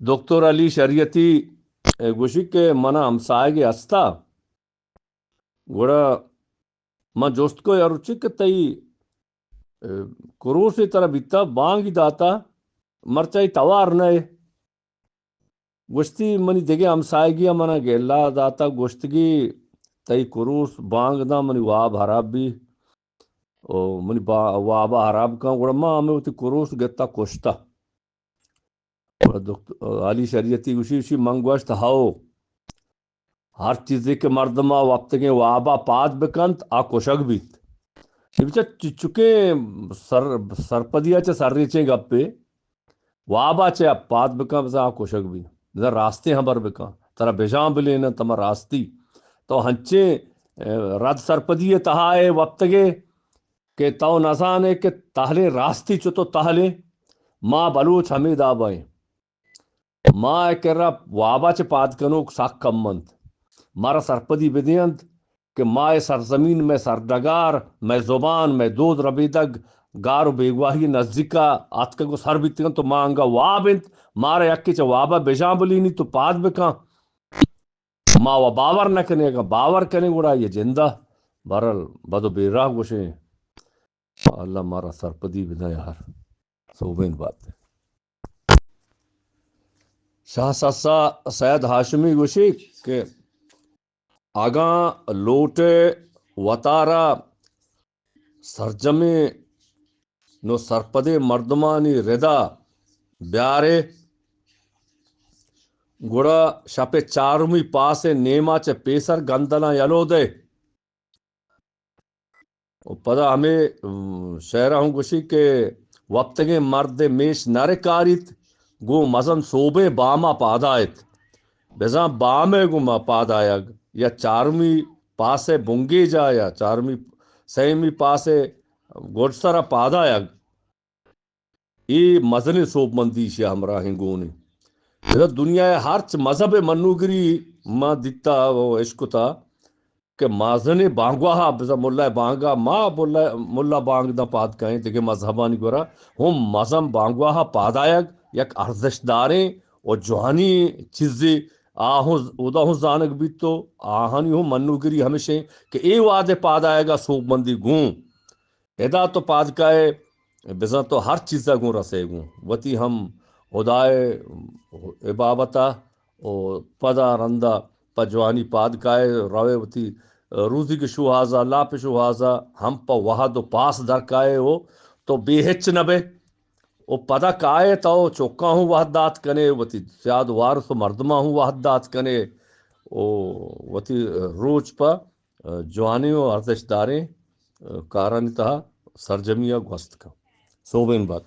دکتر علی شریعتی گوشی که من همسایگی هستا گوڑا ما جوست کو یارو چی که تایی کروسی طرح بیتا بانگی داتا مرچای توار نئے گوشتی منی دیگه همسایگی منا گیلا داتا گوشتگی تایی کروس بانگ دا منی واب حراب بی منی وابا حراب کن گوڑا ما ہمیں تی کروس گتا کشتا علی شریعتی گوشی منگوشت ہاو ہر چیزی کے مردما وقتگی وابا پاد بکنت آ کشک بیت بچا چکے سرپدیا چا سر ریچیں گپے وابا چا پاد بکن بزا آ کشک بھی بزا راستے ہمبر بکن ترا بیجان بلینا تما راستی تو ہنچے رد سرپدی تہائے وقتگے کہ تو نزانے کہ تہلے راستی چو تو تہلے ما بلوچ ہمیں دابائیں ما کرا وابا چا پاد کنو ساک کمند مارا سرپدی بدیند کہ مائے سرزمین میں سردگار میں زبان میں دود ربیدگ گارو بیگواہی نزدیکا آتکا کو سر بیتگن تو مانگا وابند مارا یکی چا وابا بیجان بلینی تو پاد بکا ما و باور نہ کنے گا باور کنے گوڑا یہ جندہ برل بدو بیراہ گوشیں اللہ مارا سرپدی بدا یار صوبین بات ہے شاہ سسا سید ہاشمی گوشی کہ آگاں لوٹے وطارا سرجمے نو سرپدے مردمانی ردا بیارے گڑا شپ چارمی پاسے نیما چے پیسر گندنا یلو دے پدا ہمیں شہرہ ہوں گوشی کہ وقتگے مرد میش نرے کاریت گو مزن صوبے باما پادایت بزاں بامے گو ما پادایگ یا چارمی پاسے بنگی جا یا چارمی سیمی پاسے گوڑسرا پادایگ ای مزن صوب مندیش یا ہمراہ ہنگونی دنیا ہرچ مذہب منوگری ما دیتا وہ عشق تا کہ مازن بانگواہا بزا ملا بانگا ما ملا بانگ دا پاد کہیں دیکھے مذہبانی گورا ہم مذہب بانگواہا پادایگ یک ارزش داریں اور جوانی چیزیں آہوں ادا ہوں زانک بھی تو آہانی ہوں منوگری ہمیشہ کہ اے وعدے پادائے گا سوک مندی گوں ادا تو پاد کائے بزا تو ہر چیزہ گوں رسے گوں وتی ہم خدائے عبابتا اور پدا رندہ پجوانی پاد کائے روے وتی روزی کے شوہازہ لا پہ شوہازہ ہم پا وحد و پاس در کائے ہو تو بے ہچ نبے او پدا کائے تو چوکا ہوں وحدات کنے وتی سیاد وارث و مردمہ ہوں وحدات کنے او وتی روچ پا جوانی و ارزش داریں کارانی تہا سرجمیہ گوست کا صوبین بات